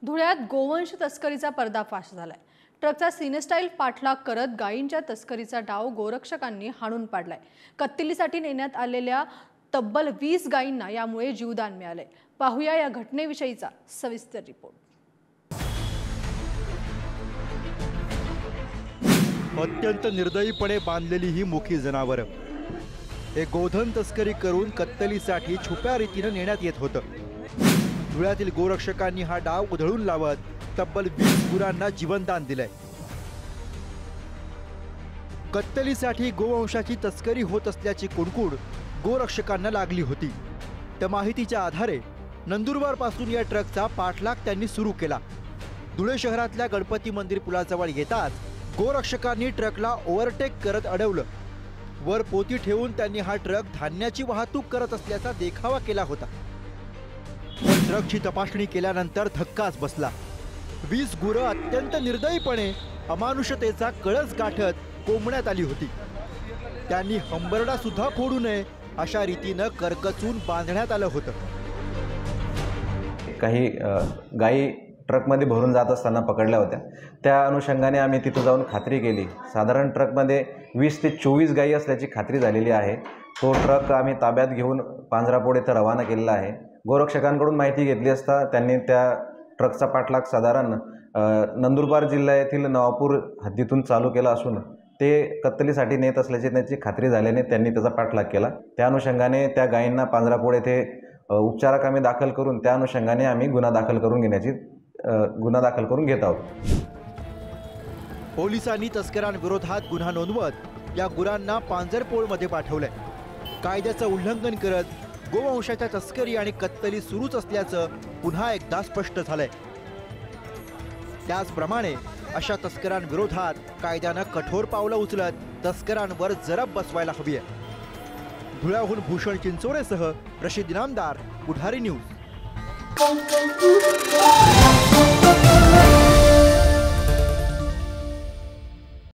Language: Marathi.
धुळ्यात गोवंश तस्करीचा पर्दाफाश झालाय। ट्रकचा सिनेस्टाईल पाठलाग करत गायींच्या तस्करीचा डाव गोरक्षकांनी हाणून पाडलाय। कत्तलीसाठी नेण्यात आलेल्या तब्बल 20 गायींना यामुळे जीवदान मिळाले। पाहूया या घटनेविषयीचा सविस्तर रिपोर्ट। अत्यंत निर्दयीपणे बांधलेली ही मुकी जनावर हे गोधन तस्करी करून कत्तलीसाठी छुप्या रीतीने नेण्यात येत होतं। धुळ्यातील गोरक्षकांनी हा डाव उधळून लावत तब्बल 20 गुरांना जीवनदान दिलंय। कत्तलीसाठी गोवंशाची तस्करी होत असल्याची कुणकुण गोरक्षकांना लागली होती। त्या माहितीच्या आधारे नंदुरबार पासून या ट्रकचा पाठलाग त्यांनी सुरू केला। धुळे शहरातल्या गणपती मंदिर पुलाजवळ येताच गोरक्षकांनी ट्रकला ओव्हरटेक करत अडवलं। वर पोती ठेवून त्यांनी हा ट्रक धान्याची वाहतूक करत असल्याचा देखावा केला होता। ट्रकची तपासणी केल्यानंतर धक्काच बसला। 20 गुरं अत्यंत निर्दयीपणे अमानुषतेचा कळस गाठत कोंबण्यात आली होती। त्यांनी हंबरडा सुद्धा फोडू नये अशा रीतीनं करकचून बांधण्यात आलं होतं। काही गायी ट्रकमध्ये भरून जात असताना पकडल्या होत्या। त्या अनुषंगाने आम्ही तिथं जाऊन खात्री केली। साधारण ट्रकमध्ये 20 ते 24 गायी असल्याची खात्री झालेली आहे। तो ट्रक आम्ही ताब्यात घेऊन पांजरापोड येथे रवाना केलेला आहे। गोरक्षकांकडून माहिती घेतली असता त्यांनी त्या ट्रकचा पाठलाग साधारण नंदुरबार जिल्ह्यातील नवापूर हद्दीतून चालू केला असून ते कत्तलीसाठी नेत असल्याची त्यांची खात्री झाल्याने त्यांनी त्याचा पाठलाग केला। त्या अनुषंगाने त्या गायींना पांजरापोड येथे उपचाराकामी दाखल करून त्या अनुषंगाने आम्ही गुन्हा दाखल करून घेत आहोत। पोलिसांनी तस्करांविरोधात गुन्हा नोंदवत या गुरांना पांजरपोळमध्ये पाठवलंय। कायद्याचं उल्लंघन करत गोवंशाच्या तस्करी आणि कत्तली सुरूच असल्याचं पुन्हा एकदा स्पष्ट झालंय। त्याचप्रमाणे अशा तस्करांविरोधात कायद्यानं कठोर पावलं उचलत तस्करांवर जरब बसवायला हवी आहे। धुळ्याहून भूषण चिंचोरेसह रशीद इनामदार, पुढारी न्यूज।